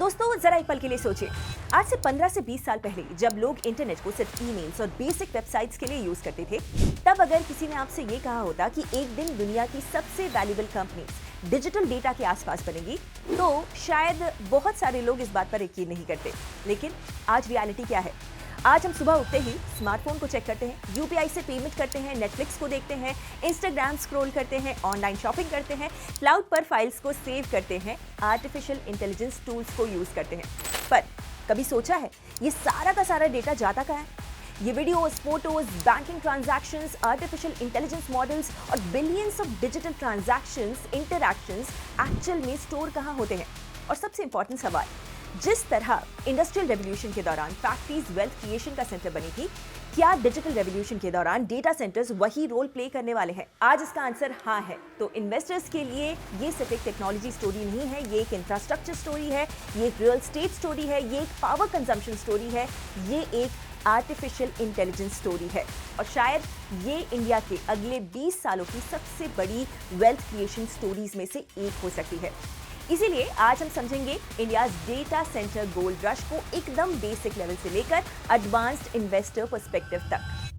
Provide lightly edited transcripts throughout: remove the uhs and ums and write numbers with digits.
दोस्तों जरा एक पल के लिए सोचिए, आज से 15 से 20 साल पहले जब लोग इंटरनेट को सिर्फ ईमेल्स और बेसिक वेबसाइट्स के लिए यूज करते थे, तब अगर किसी ने आपसे ये कहा होता कि एक दिन दुनिया की सबसे वैल्यूएबल कंपनीज डिजिटल डेटा के आसपास बनेगी, तो शायद बहुत सारे लोग इस बात पर यकीन नहीं करते। लेकिन आज रियलिटी क्या है? आज हम सुबह उठते ही स्मार्टफोन को चेक करते हैं, यूपीआई से पेमेंट करते हैं, नेटफ्लिक्स को देखते हैं, इंस्टाग्राम स्क्रॉल करते हैं, ऑनलाइन शॉपिंग करते हैं, क्लाउड पर फाइल्स को सेव करते हैं, आर्टिफिशियल इंटेलिजेंस टूल्स को यूज करते हैं। पर कभी सोचा है ये सारा का सारा डेटा जाता कहाँ है? ये videos, photos, banking transactions, artificial intelligence models और billions of digital transactions, interactions actual में स्टोर कहाँ होते हैं? और सबसे इंपॉर्टेंट सवाल, जिस तरह इंडस्ट्रियल रेवोल्यूशन के दौरान फैक्ट्रीज वेल्थ क्रिएशन का सेंटर बनी थी, क्या डिजिटल रेवोल्यूशन के दौरान डेटा सेंटर्स वही रोल प्ले करने वाले हैं? आज इसका आंसर हाँ है। तो इन्वेस्टर्स के लिए ये सिर्फ एक टेक्नोलॉजी स्टोरी नहीं है, ये एक इंफ्रास्ट्रक्चर स्टोरी है, ये एक रियल स्टेट स्टोरी है, ये एक पावर कंजम्पशन स्टोरी है, ये एक आर्टिफिशियल इंटेलिजेंस स्टोरी है। और शायद ये इंडिया के अगले 20 सालों की सबसे बड़ी वेल्थ क्रिएशन स्टोरीज में से एक हो सकती है। इसीलिए आज हम समझेंगे India data centre gold rush को एकदम बेसिक लेवल से लेकर एडवांस्ड इन्वेस्टर पर्सपेक्टिव तक।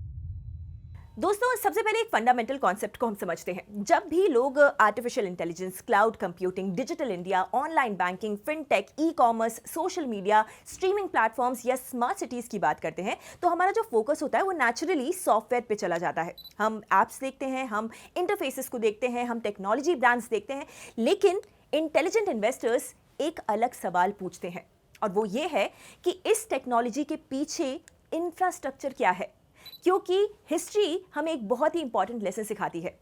दोस्तों, सबसे पहले एक फंडामेंटल कॉन्सेप्ट को हम समझते हैं। जब भी लोग artificial intelligence, cloud computing, digital India, online banking, fintech, e commerce, social media, streaming platforms या स्मार्ट सिटीज की बात करते हैं, तो हमारा जो फोकस होता है वो नेचुरली सॉफ्टवेयर पे चला जाता है। हम एप्स देखते हैं, हम इंटरफेसेस को देखते हैं, हम टेक्नोलॉजी ब्रांड्स देखते हैं। लेकिन इंटेलिजेंट इन्वेस्टर्स एक अलग सवाल पूछते हैं, और वो ये है कि इस टेक्नोलॉजी के पीछे इंफ्रास्ट्रक्चर क्या है? क्योंकि हिस्ट्री हमें एक बहुत ही इंपॉर्टेंट लेसन सिखाती है।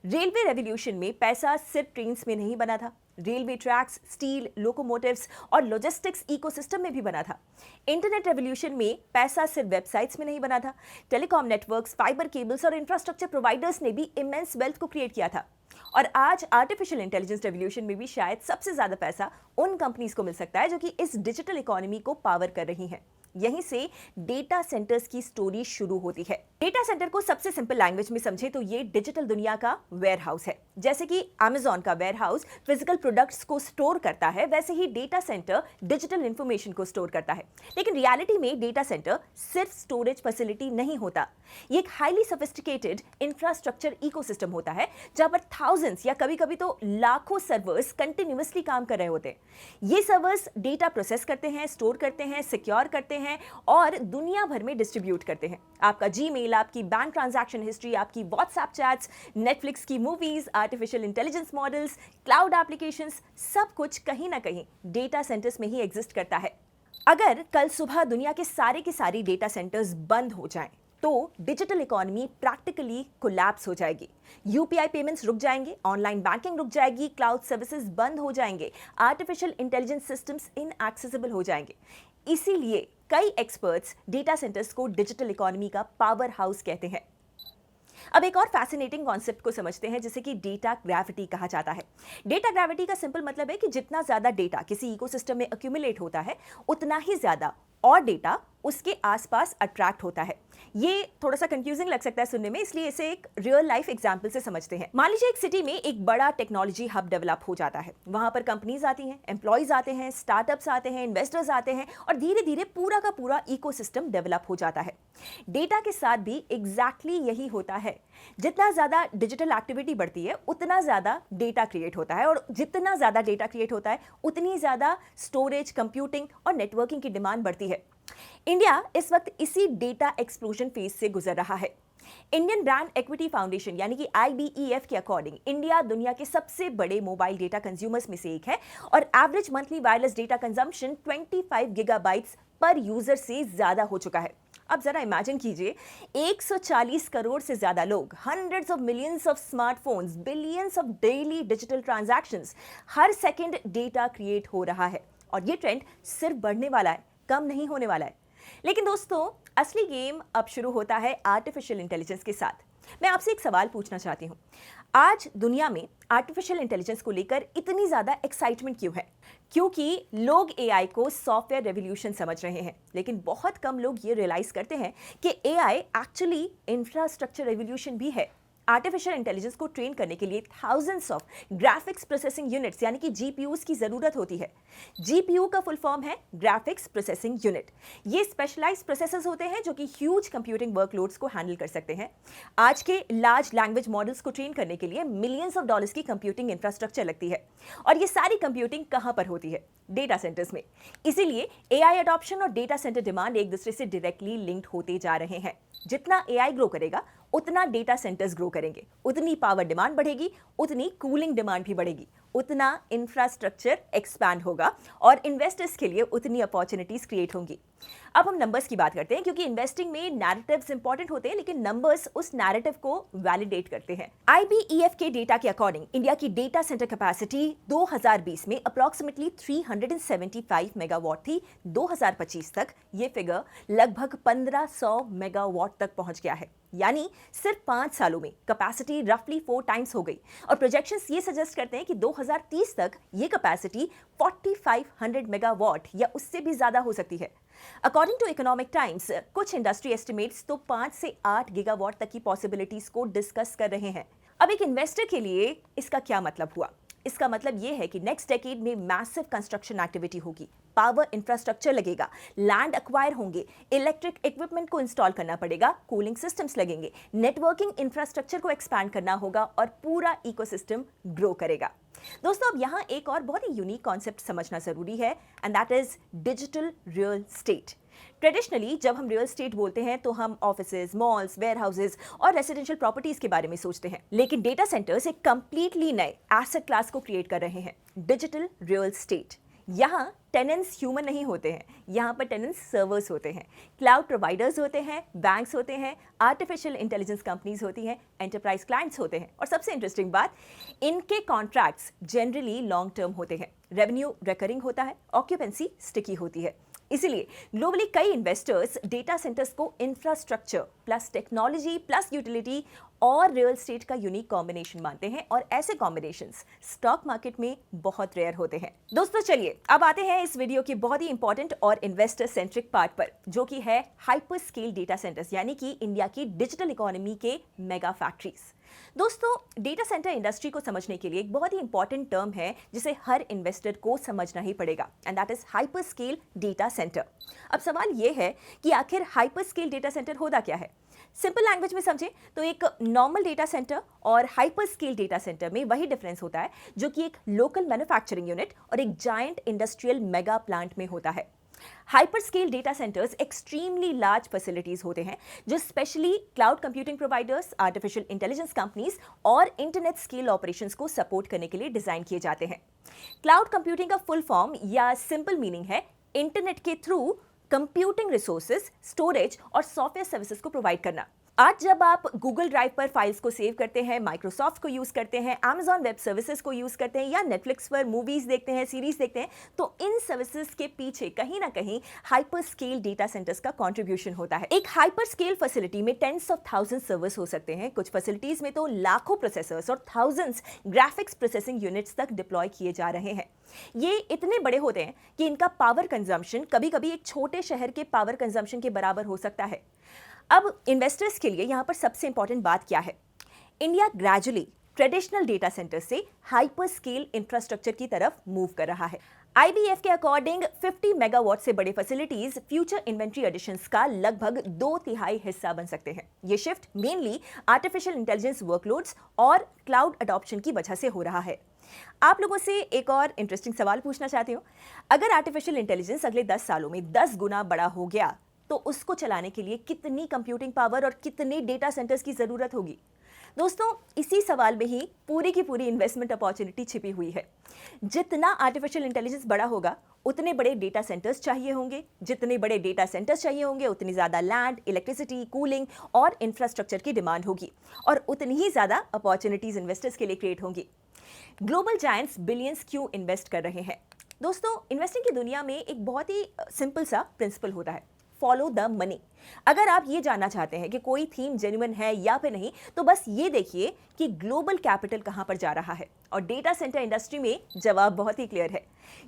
रेलवे रेवोल्यूशन में पैसा सिर्फ ट्रेन्स में नहीं बना था, रेलवे ट्रैक्स, स्टील, लोकोमोटिव्स और लॉजिस्टिक्स इकोसिस्टम में भी बना था। इंटरनेट रेवोल्यूशन में पैसा सिर्फ वेबसाइट्स में नहीं बना था, टेलीकॉम नेटवर्क्स, फाइबर केबल्स और इंफ्रास्ट्रक्चर प्रोवाइडर्स ने भी इमेंस वेल्थ को क्रिएट किया था। और आज आर्टिफिशियल इंटेलिजेंस रेवोल्यूशन में भी शायद सबसे ज्यादा पैसा उन कंपनीज को मिल सकता है जो कि इस डिजिटल इकोनॉमी को पावर कर रही हैं। यहीं से डेटा सेंटर्स की स्टोरी शुरू होती है। डेटा सेंटर को सबसे सिंपल लैंग्वेज में समझे तो ये डिजिटल दुनिया का वेयरहाउस है। जैसे कि अमेज़न का वेयरहाउस फिजिकल प्रोडक्ट्स को स्टोर करता है, वैसे ही डेटा सेंटर डिजिटल इंफॉर्मेशन को स्टोर करता है। लेकिन रियलिटी में डेटा सेंटर सिर्फ स्टोरेज फैसिलिटी नहीं होता, ये एक हाईली सोफिस्टिकेटेड इंफ्रास्ट्रक्चर इकोसिस्टम होता है, जहां पर थाउजेंड्स या कभी-कभी तो लाखों सर्वर्स कंटिन्यूअसली काम कर रहे होते हैं। ये सर्वर्स डेटा प्रोसेस करते हैं, स्टोर करते हैं, सिक्योर करते हैं और दुनिया भर में डिस्ट्रीब्यूट करते हैं। आपका जीमेल, आपकी बैंक ट्रांजैक्शन हिस्ट्री, आपकी व्हाट्सएप चैट्स, नेटफ्लिक्स की movies, artificial intelligence models, cloud applications, सब कुछ कहीं ना कहीं डेटा सेंटर्स में ही एग्जिस्ट करता है। अगर कल सुबह दुनिया के सारे डेटा सेंटर्स बंद हो जाएं, तो डिजिटल इकोनॉमी प्रैक्टिकली कोलैप्स हो जाएगी। यूपीआई पेमेंट्स रुक जाएंगे, ऑनलाइन बैंकिंग रुक जाएगी, क्लाउड सर्विसेज बंद हो जाएंगे, आर्टिफिशियल इंटेलिजेंस सिस्टम्स इनएक्सेसिबल हो जाएंगे। इसीलिए कई एक्सपर्ट्स डेटा सेंटर्स को डिजिटल इकोनॉमी का पावर हाउस कहते हैं। अब एक और फैसिनेटिंग कॉन्सेप्ट को समझते हैं, जिसे कि डेटा ग्रेविटी कहा जाता है। डेटा ग्रेविटी का सिंपल मतलब है कि जितना ज्यादा डेटा किसी इकोसिस्टम में एक्यूमुलेट होता है, उतना ही ज्यादा और डेटा उसके आसपास अट्रैक्ट होता है। ये थोड़ा सा कंफ्यूजिंग लग सकता है सुनने में, इसलिए इसे एक रियल लाइफ एग्जांपल से समझते हैं। मान लीजिए एक सिटी में एक बड़ा टेक्नोलॉजी हब डेवलप हो जाता है। वहां पर कंपनीज आती हैं, एम्प्लॉयज आते हैं, स्टार्टअप्स आते हैं, इन्वेस्टर्स आते हैं और धीरे धीरे पूरा का पूरा इकोसिस्टम डेवलप हो जाता है। डेटा के साथ भी एग्जैक्टली यही होता है। जितना ज्यादा डिजिटल एक्टिविटी बढ़ती है, उतना ज्यादा डेटा क्रिएट होता है, और जितना ज्यादा डेटा क्रिएट होता है, उतनी ज्यादा स्टोरेज, कंप्यूटिंग और नेटवर्किंग की डिमांड बढ़ती है। इंडिया इस वक्त इसी डेटा एक्सप्लोजन फेज से गुजर रहा है। इंडियन ब्रांड इक्विटी फाउंडेशन यानी कि IBEF के अकॉर्डिंग इंडिया दुनिया के सबसे बड़े मोबाइल डेटा कंज्यूमर्स में से एक है, और average monthly wireless data consumption 25 gigabytes पर यूजर से ज्यादा हो चुका है। अब जरा इमेजिन कीजिए, 140 करोड़ से ज्यादा लोग, hundreds of millions of smartphones, billions of daily digital transactions, her second data create हो रहा है। और ये ट्रेंड सिर्फ बढ़ने वाला है, कम नहीं होने वाला है। लेकिन दोस्तों, असली गेम अब शुरू होता है आर्टिफिशियल इंटेलिजेंस के साथ। मैं आपसे एक सवाल पूछना चाहती हूँ, आज दुनिया में आर्टिफिशियल इंटेलिजेंस को लेकर इतनी ज्यादा एक्साइटमेंट क्यों है? क्योंकि लोग AI को सॉफ्टवेयर रेवोल्यूशन समझ रहे हैं, लेकिन बहुत कम लोग ये रियलाइज करते हैं कि AI एक्चुअली इंफ्रास्ट्रक्चर रेवोल्यूशन भी है। आर्टिफिशियल इंटेलिजेंस को ट्रेन करने के लिए thousands of graphics processing units यानी कि जीपीयूज की जरूरत होती है। जीपीयू का फुल फॉर्म है ग्राफिक्स प्रोसेसिंग यूनिट। ये स्पेशलाइज्ड प्रोसेसर्स होते हैं जो कि ह्यूज कंप्यूटिंग वर्कलोड्स को हैंडल कर सकते हैं। आज के लार्ज लैंग्वेज मॉडल्स को ट्रेन करने के लिए मिलियंस ऑफ डॉलर्स की कंप्यूटिंग इंफ्रास्ट्रक्चर लगती है और ये सारी कंप्यूटिंग कहां पर होती है? डेटा सेंटर्स में। इसीलिए एआई अडॉप्शन और डेटा सेंटर डिमांड एक दूसरे से डायरेक्टली लिंक्ड होते जा रहे हैं। जितना एआई ग्रो करेगा उतना डेटा सेंटर्स ग्रो करेंगे, उतनी पावर डिमांड बढ़ेगी, उतनी कूलिंग डिमांड भी बढ़ेगी, उतना इंफ्रास्ट्रक्चर एक्सपैंड होगा और इन्वेस्टर्स के लिए उतनी अपॉर्चुनिटीज क्रिएट होंगी। अब हम नंबर्स की बात करते हैं क्योंकि इन्वेस्टिंग में नैरेटिव्स इंपॉर्टेंट होते हैं लेकिन नंबर्स उस नैरेटिव को वैलिडेट करते हैं। IBEF के डेटा के अकॉर्डिंग इंडिया की डेटा सेंटर कैपेसिटी 2020 में अप्रॉक्सिमेटली 375 मेगावाट थी। 2025 तक ये फिगर लगभग 1500 मेगावाट तक पहुंच गया है, यानी सिर्फ 5 सालों में कैपेसिटी रफली 4 टाइम्स हो गई और प्रोजेक्शंस ये सजेस्ट करते हैं कि 2030 तक ये कैपेसिटी 4500 मेगावाट या उससे भी ज्यादा हो सकती है। अकॉर्डिंग टू इकोनॉमिक टाइम्स, कुछ इंडस्ट्री एस्टिमेट्स तो 5 से 8 गीगावाट तक की पॉसिबिलिटीज को डिस्कस कर रहे हैं। अब एक इन्वेस्टर के लिए इसका क्या मतलब हुआ? इसका मतलब यह है कि नेक्स्ट डेकेड में मैसिव कंस्ट्रक्शन एक्टिविटी होगी, पावर इंफ्रास्ट्रक्चर लगेगा, लैंड एक्वायर होंगे, इलेक्ट्रिक इक्विपमेंट को इंस्टॉल करना पड़ेगा, कूलिंग सिस्टम्स लगेंगे, नेटवर्किंग इंफ्रास्ट्रक्चर को एक्सपैंड करना होगा और पूरा इकोसिस्टम ग्रो करेगा। दोस्तों, अब यहाँ एक और बहुत ही यूनिक कॉन्सेप्ट समझना जरूरी है and that is digital real estate. Traditionally जब हम रियल स्टेट बोलते हैं तो हम ऑफिसेज, मॉल्स, वेयर हाउसेज और रेसिडेंशियल प्रॉपर्टीज के बारे में सोचते हैं, लेकिन डेटा सेंटर्स एक कंप्लीटली नए एसेट क्लास को क्रिएट कर रहे हैं, डिजिटल रियल स्टेट। यहाँ टेनेंट्स ह्यूमन नहीं होते हैं, यहाँ पर टेनेंट्स सर्वर्स होते हैं, क्लाउड प्रोवाइडर्स होते हैं, बैंक्स होते हैं, आर्टिफिशियल इंटेलिजेंस कंपनीज होती हैं, एंटरप्राइज क्लाइंट्स होते हैं और सबसे इंटरेस्टिंग बात, इनके कॉन्ट्रैक्ट्स जनरली लॉन्ग टर्म होते हैं, रेवेन्यू रिकरिंग होता है, ऑक्यूपेंसी स्टिकी होती है। इसीलिए ग्लोबली कई इन्वेस्टर्स डेटा सेंटर्स को infrastructure plus technology plus utility और रियल स्टेट का यूनिक कॉम्बिनेशन मानते हैं और ऐसे कॉम्बिनेशंस स्टॉक मार्केट में बहुत रेयर होते हैं। दोस्तों, चलिए अब आते हैं इस वीडियो के बहुत ही इंपॉर्टेंट और इन्वेस्टर सेंट्रिक पार्ट पर, जो कि है हाइपर स्केल डेटा सेंटर्स यानी कि इंडिया की डिजिटल इकोनॉमी के मेगा फैक्ट्रीज। दोस्तों, डेटा सेंटर इंडस्ट्री को समझने के लिए एक बहुत ही इंपॉर्टेंट टर्म है जिसे हर इन्वेस्टर को समझना ही पड़ेगा and that is hyper scale data centre. अब सवाल यह है कि आखिर हाइपर स्केल डेटा सेंटर होता क्या है? सिंपल लैंग्वेज में समझे तो एक नॉर्मल डेटा सेंटर और हाइपर स्केल डेटा सेंटर में वही डिफरेंस होता है जो कि एक लोकल मैन्युफैक्चरिंग यूनिट और एक जायंट इंडस्ट्रियल मेगा प्लांट में होता है। Hyper scale data centres extremely large facilities होते हैं जो specially cloud computing providers, artificial intelligence companies और इंटरनेट स्केल ऑपरेशंस को सपोर्ट करने के लिए डिजाइन किए जाते हैं। क्लाउड कंप्यूटिंग का फुल फॉर्म या सिंपल मीनिंग है इंटरनेट के थ्रू कंप्यूटिंग रिसोर्सेज, स्टोरेज और सॉफ्टवेयर सर्विसेज को प्रोवाइड करना। आज जब आप गूगल ड्राइव पर फाइल्स को सेव करते हैं, माइक्रोसॉफ्ट को यूज करते हैं, Amazon वेब सर्विसेज को यूज करते हैं या नेटफ्लिक्स पर मूवीज देखते हैं, सीरीज देखते हैं, तो इन सर्विसेज के पीछे कहीं ना कहीं हाइपर स्केल डेटा सेंटर्स का कंट्रीब्यूशन होता है। एक हाइपर स्केल फैसिलिटी में टेंस ऑफ थाउजेंड सर्वर्स हो सकते हैं, कुछ फैसिलिटीज में तो लाखों प्रोसेसर्स और थाउजेंड्स ग्राफिक्स प्रोसेसिंग यूनिट्स तक डिप्लॉय किए जा रहे हैं। ये इतने बड़े होते हैं कि इनका पावर कंजम्पशन कभी-कभी एक छोटे शहर के पावर कंजम्पशन के बराबर हो सकता है। अब इन्वेस्टर्स के लिए यहां पर सबसे इंपॉर्टेंट बात क्या है? India gradually traditional data centre से हाइपर स्केल इंफ्रास्ट्रक्चर की तरफ मूव कर रहा है। IBF के अकॉर्डिंग 50 मेगावाट से बड़े फैसिलिटीज फ्यूचर इन्वेंट्री एडिशंस का लगभग 2/3 हिस्सा बन सकते हैं। ये shift mainly artificial intelligence workloads और क्लाउड अडॉप्शन की वजह से हो रहा है। आप लोगों से एक और इंटरेस्टिंग सवाल पूछना चाहती हूँ, अगर आर्टिफिशियल इंटेलिजेंस अगले 10 सालों में 10 गुना बड़ा हो गया तो उसको चलाने के लिए कितनी कंप्यूटिंग पावर और कितने डेटा सेंटर्स की जरूरत होगी? दोस्तों, इसी सवाल में ही पूरी की पूरी इन्वेस्टमेंट अपॉर्चुनिटी छिपी हुई है। जितना आर्टिफिशियल इंटेलिजेंस बड़ा होगा उतने बड़े डेटा सेंटर्स चाहिए होंगे, जितने बड़े डेटा सेंटर्स चाहिए होंगे उतनी ज्यादा लैंड, इलेक्ट्रिसिटी, कूलिंग और इंफ्रास्ट्रक्चर की डिमांड होगी और उतनी ही ज्यादा अपॉर्चुनिटीज इन्वेस्टर्स के लिए क्रिएट होंगी। ग्लोबल जायंट्स बिलियंस क्यों इन्वेस्ट कर रहे हैं? दोस्तों, इन्वेस्टिंग की दुनिया में एक बहुत ही सिंपल सा प्रिंसिपल होता है, फॉलो द मनी। अगर आप ये जानना चाहते हैं कि कोई थीम जेन्युइन है या फिर नहीं, तो बस ये देखिए कि ग्लोबल कैपिटल कहां पर जा रहा है और डेटा सेंटर इंडस्ट्री में जवाब बहुत ही क्लियर है।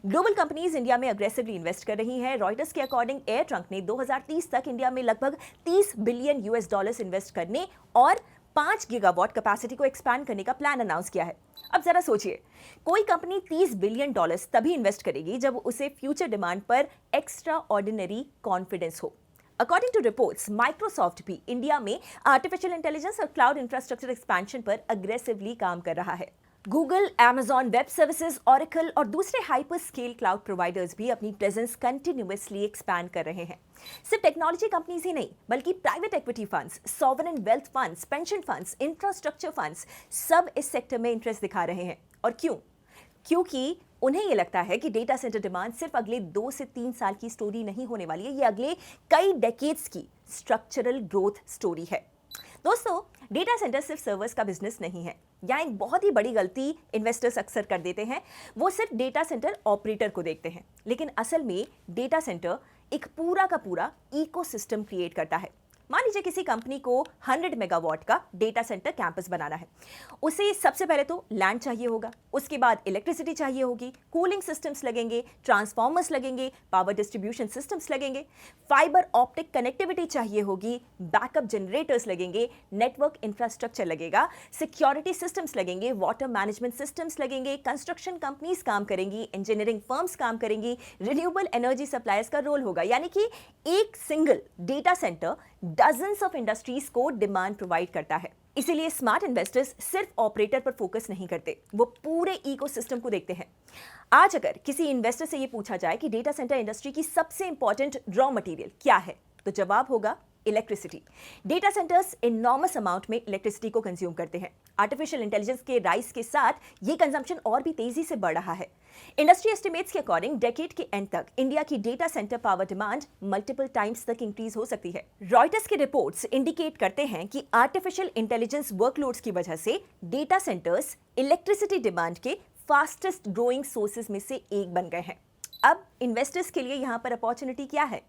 ग्लोबल कंपनीज इंडिया में अग्रेसिवली इन्वेस्ट कर रही हैं। रॉयटर्स के अकॉर्डिंग एयर ट्रंक ने 2030 तक इंडिया में लगभग $30 बिलियन इन्वेस्ट करने और 5 गीगावाट कैपेसिटी को एक्सपैंड करने का प्लान अनाउंस किया है। अब जरा सोचिए, कोई कंपनी $30 बिलियन तभी इन्वेस्ट करेगी जब उसे फ्यूचर डिमांड पर एक्स्ट्रा ऑर्डिनरी कॉन्फिडेंस हो। अकॉर्डिंग टू रिपोर्ट्स, माइक्रोसॉफ्ट भी इंडिया में आर्टिफिशियल इंटेलिजेंस और क्लाउड इंफ्रास्ट्रक्चर एक्सपेंशन पर अग्रेसिवली काम कर रहा है। Google, Amazon web services, Oracle और दूसरे हाइपर स्केल क्लाउड प्रोवाइडर्स भी अपनी प्रेजेंस कंटिन्यूअसली एक्सपैंड कर रहे हैं। सिर्फ टेक्नोलॉजी कंपनीज ही नहीं, बल्कि private equity funds, sovereign wealth funds, pension funds, infrastructure funds सब इस सेक्टर में इंटरेस्ट दिखा रहे हैं। और क्यों? क्योंकि उन्हें ये लगता है कि डेटा सेंटर डिमांड सिर्फ अगले 2 से 3 साल की स्टोरी नहीं होने वाली है, ये अगले कई डेकेड्स की स्ट्रक्चरल ग्रोथ स्टोरी है। दोस्तों, डेटा सेंटर सिर्फ सर्वर्स का बिजनेस नहीं है। यहाँ एक बहुत ही बड़ी गलती इन्वेस्टर्स अक्सर कर देते हैं, वो सिर्फ डेटा सेंटर ऑपरेटर को देखते हैं, लेकिन असल में डेटा सेंटर एक पूरा का पूरा इकोसिस्टम क्रिएट करता है। मान लीजिए किसी कंपनी को 100 मेगावाट का डेटा सेंटर कैंपस बनाना है। उसे सबसे पहले तो लैंड चाहिए होगा, उसके बाद इलेक्ट्रिसिटी चाहिए होगी, कूलिंग सिस्टम्स लगेंगे, ट्रांसफॉर्मर्स लगेंगे, पावर डिस्ट्रीब्यूशन सिस्टम्स लगेंगे, फाइबर ऑप्टिक कनेक्टिविटी चाहिए होगी, बैकअप जनरेटर्स लगेंगे, नेटवर्क इंफ्रास्ट्रक्चर लगेगा, सिक्योरिटी सिस्टम्स लगेंगे, वाटर मैनेजमेंट सिस्टम्स लगेंगे, कंस्ट्रक्शन कंपनीज काम करेंगी, इंजीनियरिंग फर्म्स काम करेंगी, रिन्यूएबल एनर्जी सप्लायर्स का रोल होगा। यानी कि एक single data centre dozens of industries को डिमांड प्रोवाइड करता है। इसीलिए स्मार्ट इन्वेस्टर्स सिर्फ ऑपरेटर पर फोकस नहीं करते, वो पूरे इकोसिस्टम को देखते हैं। आज अगर किसी इन्वेस्टर से ये पूछा जाए कि डेटा सेंटर इंडस्ट्री की सबसे इंपॉर्टेंट रॉ मटेरियल क्या है, तो जवाब होगा electricity. Data centres enormous amount में इलेक्ट्रिसिटी को कंज्यूम करते हैं। आर्टिफिशियल इंटेलिजेंस के राइज के साथ ये कंजम्पशन और भी तेजी से बढ़ रहा है। इंडस्ट्री एस्टिमेट्स के अकॉर्डिंग डेकेड के एंड तक इंडिया की data centre power demand multiple times तक इंक्रीज हो सकती है। रॉयटर्स के रिपोर्ट्स इंडिकेट करते हैं कि आर्टिफिशियल इंटेलिजेंस वर्कलोड्स की वजह से डेटा सेंटर्स इलेक्ट्रिसिटी डिमांड के फास्टेस्ट ग्रोइंग सोर्सेज में से एक बन गए हैं। अब इन्वेस्टर्स के लिए यहां पर अपॉर्चुनिटी क्या है?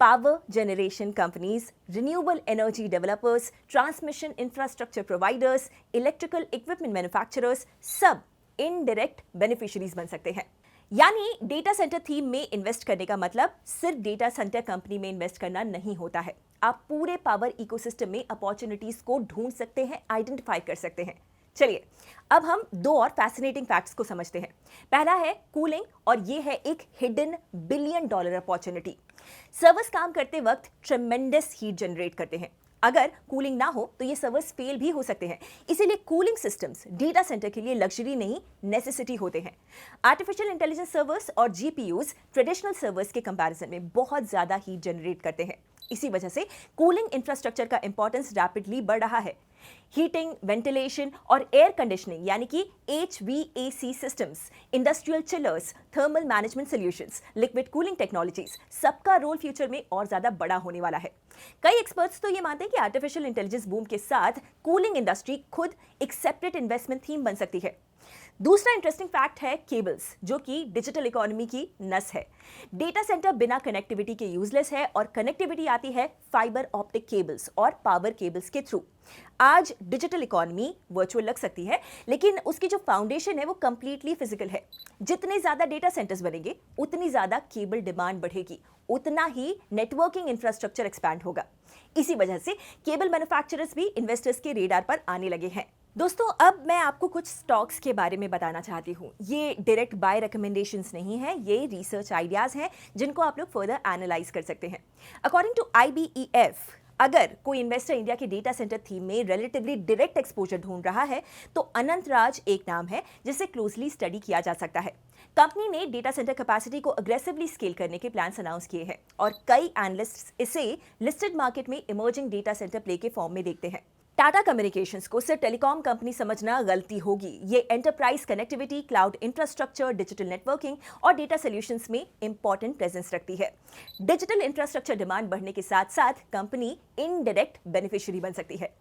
Power generation companies, renewable energy developers, transmission infrastructure providers, electrical equipment manufacturers सब इनडायरेक्ट बेनिफिशियरीज बन सकते हैं। यानी डेटा सेंटर थीम में इन्वेस्ट करने का मतलब सिर्फ डेटा सेंटर कंपनी में इन्वेस्ट करना नहीं होता है। आप पूरे पावर इकोसिस्टम में अपॉर्चुनिटीज को ढूंढ सकते हैं, आइडेंटिफाई कर सकते हैं। चलिए अब हम 2 और फैसिनेटिंग फैक्ट्स को समझते हैं। पहला है कूलिंग, और ये है एक हिडन $बिलियन अपॉर्चुनिटी। सर्वर्स काम करते वक्त ट्रेमेंडस हीट जनरेट करते हैं। अगर कूलिंग ना हो तो ये सर्वर्स फेल भी हो सकते हैं। इसीलिए कूलिंग सिस्टम्स डेटा सेंटर के लिए लग्जरी नहीं, नेसेसिटी होते हैं। आर्टिफिशियल इंटेलिजेंस सर्वर्स और जीपीयूज ट्रेडिशनल सर्वर्स के कंपैरिजन में बहुत ज्यादा हीट जनरेट करते हैं। इसी वजह से कूलिंग इंफ्रास्ट्रक्चर का इंपॉर्टेंस रैपिडली बढ़ रहा है। हीटिंग, वेंटिलेशन और एयर कंडीशनिंग यानी कि HVAC systems, industrial chillers, thermal management solutions, liquid cooling technologies, सबका रोल फ्यूचर में और ज्यादा बड़ा होने वाला है। कई एक्सपर्ट्स तो ये मानते हैं कि आर्टिफिशियल इंटेलिजेंस बूम के साथ कूलिंग इंडस्ट्री खुद एक सेपरेट इन्वेस्टमेंट थीम बन सकती है। दूसरा इंटरेस्टिंग फैक्ट है केबल्स, जो कि डिजिटल इकोनॉमी की नस है। डेटा सेंटर बिना कनेक्टिविटी के यूजलेस है, और कनेक्टिविटी आती है फाइबर ऑप्टिक केबल्स और पावर केबल्स के थ्रू। आज डिजिटल इकोनॉमी वर्चुअल लग सकती है, लेकिन उसकी जो फाउंडेशन है वो कंप्लीटली फिजिकल है। जितने ज्यादा डेटा सेंटर्स बनेंगे, उतनी ज्यादा केबल डिमांड बढ़ेगी, उतना ही नेटवर्किंग इंफ्रास्ट्रक्चर एक्सपैंड होगा। इसी वजह से केबल मैन्युफैक्चरर्स भी इन्वेस्टर्स के रेडार पर आने लगे हैं। दोस्तों, अब मैं आपको कुछ स्टॉक्स के बारे में बताना चाहती हूँ। ये डायरेक्ट बाय रिकमेंडेशंस नहीं है, ये रिसर्च आइडियाज हैं जिनको आप लोग फर्दर एनालाइज कर सकते हैं। अकॉर्डिंग टू IBEF, अगर कोई इन्वेस्टर इंडिया के डेटा सेंटर थीम में रिलेटिवली डायरेक्ट एक्सपोजर ढूंढ रहा है तो अनंत राज एक नाम है जिसे क्लोजली स्टडी किया जा सकता है। कंपनी ने डेटा सेंटर कैपेसिटी को अग्रेसिवली स्केल करने के प्लान्स अनाउंस किए हैं, और कई एनालिस्ट्स इसे लिस्टेड मार्केट में इमर्जिंग डेटा सेंटर प्ले के फॉर्म में देखते हैं। टाटा कम्युनिकेशंस को सिर्फ टेलीकॉम कंपनी समझना गलती होगी। ये enterprise connectivity, cloud infrastructure, digital networking और डेटा सॉल्यूशंस में इंपॉर्टेंट प्रेजेंस रखती है। डिजिटल इंफ्रास्ट्रक्चर डिमांड बढ़ने के साथ साथ कंपनी इनडायरेक्ट बेनिफिशियरी बन सकती है।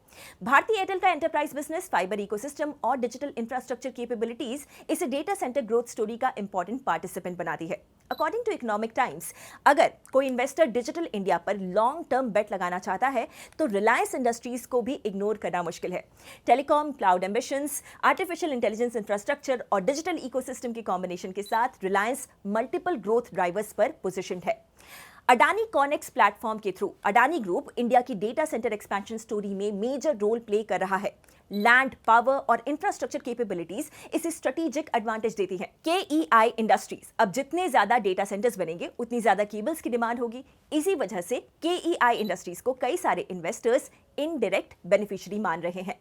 भारतीय एयरटेल का एंटरप्राइज बिजनेस, फाइबर इकोसिस्टम और डिजिटल इंफ्रास्ट्रक्चर कैपेबिलिटीज इसे डेटा सेंटर ग्रोथ स्टोरी का इंपॉर्टेंट पार्टिसिपेंट बनाती है। अकॉर्डिंग टू इकोनॉमिक टाइम्स, अगर कोई इन्वेस्टर डिजिटल इंडिया पर लॉन्ग टर्म बेट लगाना चाहता है तो रिलायंस इंडस्ट्रीज को भी इग्नोर करना मुश्किल है। Telecom, cloud ambitions, artificial intelligence infrastructure और डिजिटल इकोसिस्टम के कॉम्बिनेशन के साथ रिलायंस मल्टीपल ग्रोथ ड्राइवर्स पर पोजिशन्ड है। अडानी कॉनेक्स प्लेटफॉर्म के थ्रू अडानी ग्रुप इंडिया की डेटा सेंटर एक्सपेंशन स्टोरी में मेजर रोल प्ले कर रहा है। लैंड, पावर और इंफ्रास्ट्रक्चर कैपेबिलिटीज इसे स्ट्रेटेजिक एडवांटेज देती हैं। केईआई इंडस्ट्रीज, अब जितने ज्यादा डेटा सेंटर्स बनेंगे उतनी ज्यादा केबल्स की डिमांड होगी। इसी वजह से केईआई इंडस्ट्रीज को कई सारे इन्वेस्टर्स इनडायरेक्ट बेनिफिशियरी मान रहे हैं।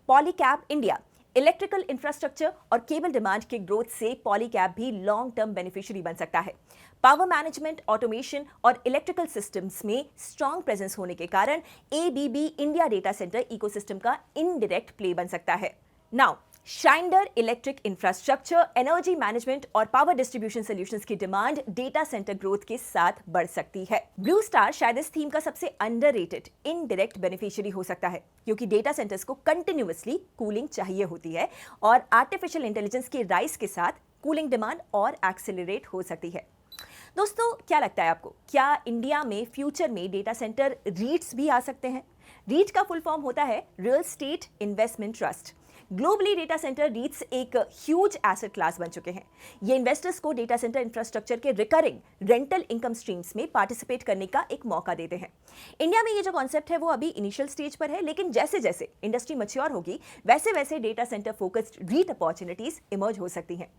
पॉलीकैब इंडिया इलेक्ट्रिकल इंफ्रास्ट्रक्चर और केबल डिमांड के ग्रोथ से पॉलीकैब भी लॉन्ग टर्म बेनिफिशियरी बन सकता है। पावर मैनेजमेंट, ऑटोमेशन और इलेक्ट्रिकल सिस्टम्स में स्ट्रॉन्ग प्रेजेंस होने के कारण ABB India data centre ecosystem का इनडायरेक्ट प्ले बन सकता है। Now Schneider Electric infrastructure, energy management और पावर डिस्ट्रीब्यूशन सॉल्यूशंस की डिमांड डेटा सेंटर ग्रोथ के साथ बढ़ सकती है। ब्लू स्टार शायद इस थीम का सबसे अंडररेटेड इनडायरेक्ट बेनिफिशियरी हो सकता है, क्योंकि डेटा सेंटर्स को कंटिन्यूअसली कूलिंग चाहिए होती है और आर्टिफिशियल इंटेलिजेंस के राइज के साथ कूलिंग डिमांड और एक्सेलरेट हो सकती है। दोस्तों, क्या लगता है आपको, क्या इंडिया में फ्यूचर में डेटा सेंटर रीट्स भी आ सकते हैं? रीट का फुल फॉर्म होता है real estate investment trust. Globally data centre रीट्स एक ह्यूज एसेट क्लास बन चुके हैं। ये इन्वेस्टर्स को डेटा सेंटर इंफ्रास्ट्रक्चर के रिकरिंग रेंटल इनकम स्ट्रीम्स में पार्टिसिपेट करने का एक मौका देते हैं। इंडिया में ये जो कॉन्सेप्ट है वो अभी इनिशियल स्टेज पर है, लेकिन जैसे जैसे इंडस्ट्री मैच्योर होगी वैसे वैसे data centre focused REIT opportunities emerge हो सकती हैं।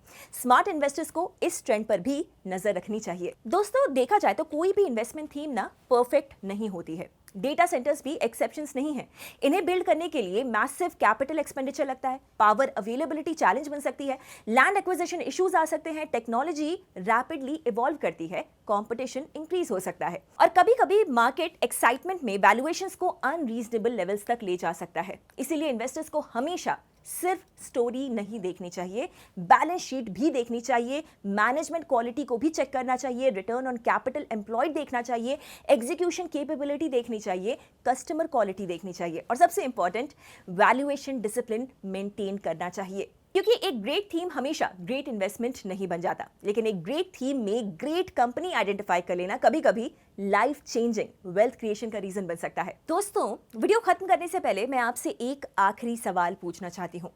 स्मार्ट इन्वेस्टर्स को इस ट्रेंड पर भी नजर रखनी चाहिए। दोस्तों, देखा जाए तो कोई भी इन्वेस्टमेंट थीम ना परफेक्ट नहीं होती है। डेटा सेंटर्स भी एक्सेप्शंस नहीं है। इन्हें बिल्ड करने के लिए मैसिव कैपिटल एक्सपेंडिचर लगता है, पावर अवेलेबिलिटी चैलेंज बन सकती है, लैंड एक्विजिशन इश्यूज आ सकते हैं, टेक्नोलॉजी रैपिडली इवॉल्व करती है, कंपटीशन इंक्रीज हो सकता है और कभी-कभी मार्केट एक्साइटमेंट में वैल्यूएशंस को अनरीजनेबल लेवल्स तक ले जा सकता है। इसीलिए इन्वेस्टर्स को हमेशा सिर्फ स्टोरी नहीं देखनी चाहिए, बैलेंस शीट भी देखनी चाहिए, मैनेजमेंट क्वालिटी को भी चेक करना चाहिए, रिटर्न ऑन कैपिटल एम्प्लॉयड देखना चाहिए, एग्जीक्यूशन कैपेबिलिटी देखनी चाहिए, कस्टमर क्वालिटी देखनी चाहिए और सबसे इंपॉर्टेंट वैल्यूएशन डिसिप्लिन मेंटेन करना चाहिए। क्योंकि एक ग्रेट थीम हमेशा ग्रेट इन्वेस्टमेंट नहीं बन जाता, लेकिन एक ग्रेट थीम में ग्रेट कंपनी आइडेंटिफाई कर लेना कभी कभी लाइफ चेंजिंग वेल्थ क्रिएशन का रीजन बन सकता है। दोस्तों, वीडियो खत्म करने से पहले मैं आपसे एक आखिरी सवाल पूछना चाहती हूँ।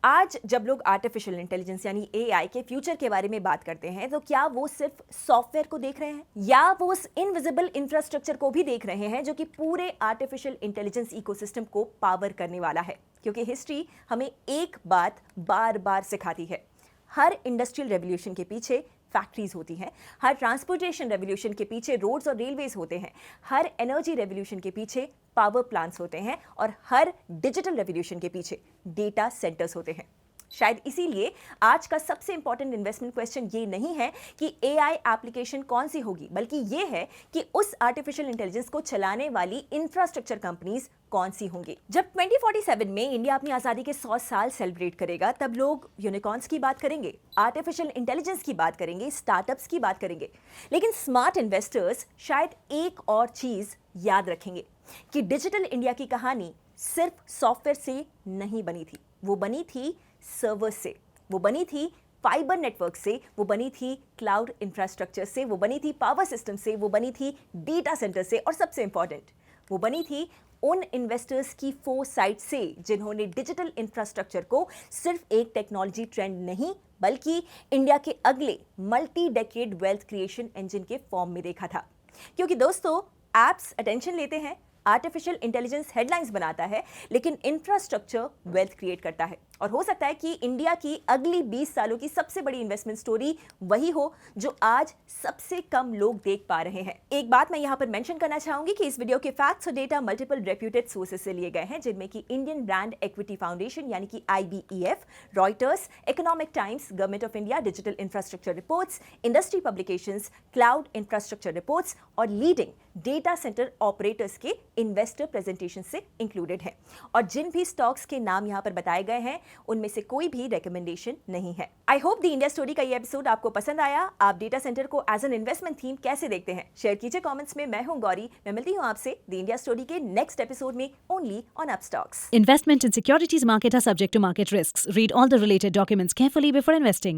आज जब लोग आर्टिफिशियल इंटेलिजेंस यानी एआई के फ्यूचर के बारे में बात करते हैं, तो क्या वो सिर्फ सॉफ्टवेयर को देख रहे हैं या वो उस इनविजिबल इंफ्रास्ट्रक्चर को भी देख रहे हैं जो कि पूरे आर्टिफिशियल इंटेलिजेंस इकोसिस्टम को पावर करने वाला है? क्योंकि हिस्ट्री हमें एक बात बार बार सिखाती है, हर इंडस्ट्रियल रेवोल्यूशन के पीछे फैक्ट्रीज होती हैं, हर ट्रांसपोर्टेशन रेवोल्यूशन के पीछे रोड्स और रेलवेज होते हैं, हर एनर्जी रेवोल्यूशन के पीछे पावर प्लांट्स होते हैं और हर डिजिटल रेवोल्यूशन के पीछे डेटा सेंटर्स होते हैं। शायद इसीलिए आज का सबसे इंपॉर्टेंट इन्वेस्टमेंट क्वेश्चन ये नहीं है कि एआई एप्लीकेशन कौन सी होगी, बल्कि ये है कि उस आर्टिफिशियल इंटेलिजेंस को चलाने वाली इंफ्रास्ट्रक्चर कंपनीज कौन सी होंगी। जब 2047 में इंडिया अपनी आजादी के 100 साल सेलिब्रेट करेगा, तब लोग यूनिकॉर्न्स की बात करेंगे, आर्टिफिशियल इंटेलिजेंस की बात करेंगे, स्टार्टअप्स की बात करेंगे, लेकिन स्मार्ट इन्वेस्टर्स शायद एक और चीज याद रखेंगे कि डिजिटल इंडिया की कहानी सिर्फ सॉफ्टवेयर से नहीं बनी थी, वो बनी थी सर्वर से, वो बनी थी फाइबर नेटवर्क से, वो बनी थी क्लाउड इंफ्रास्ट्रक्चर से, वो बनी थी पावर सिस्टम से, वो बनी थी डेटा सेंटर से और सबसे इंपॉर्टेंट वो बनी थी उन इन्वेस्टर्स की फोरसाइट से जिन्होंने डिजिटल इंफ्रास्ट्रक्चर को सिर्फ एक टेक्नोलॉजी ट्रेंड नहीं बल्कि इंडिया के अगले multi decade wealth creation engine के फॉर्म में देखा था। क्योंकि दोस्तों, एप्स अटेंशन लेते हैं, आर्टिफिशियल इंटेलिजेंस हेडलाइंस बनाता है, लेकिन इंफ्रास्ट्रक्चर वेल्थ क्रिएट करता है। और हो सकता है कि इंडिया की अगली 20 सालों की सबसे बड़ी इन्वेस्टमेंट स्टोरी वही हो जो आज सबसे कम लोग देख पा रहे हैं। एक बात मैं यहाँ पर मेंशन करना चाहूंगी कि इस वीडियो के फैक्ट्स और डेटा मल्टीपल रेप्यूटेड सोर्सेज से लिए गए हैं, जिनमें कि इंडियन ब्रांड इक्विटी फाउंडेशन यानी कि IBEF, Reuters, economic times, government of India digital infrastructure reports, industry publications, cloud infrastructure reports और लीडिंग डेटा सेंटर ऑपरेटर्स के इन्वेस्टर प्रेजेंटेशन से इंक्लूडेड है। और जिन भी स्टॉक्स के नाम यहाँ पर बताए गए हैं उनमें से कोई भी रिकमेंडेशन नहीं है। I hope the India story का ये एपिसोड आपको पसंद आया। आप डेटा सेंटर को एज एन इन्वेस्टमेंट थीम कैसे देखते हैं, शेयर कीजिए कमेंट्स में। मैं हूं गौरी, मैं मिलती हूं आपसे द इंडिया स्टोरी के नेक्स्ट एपिसोड में only on Upstox. Investment in securities market are subject to market risks. Read all the related documents carefully before investing.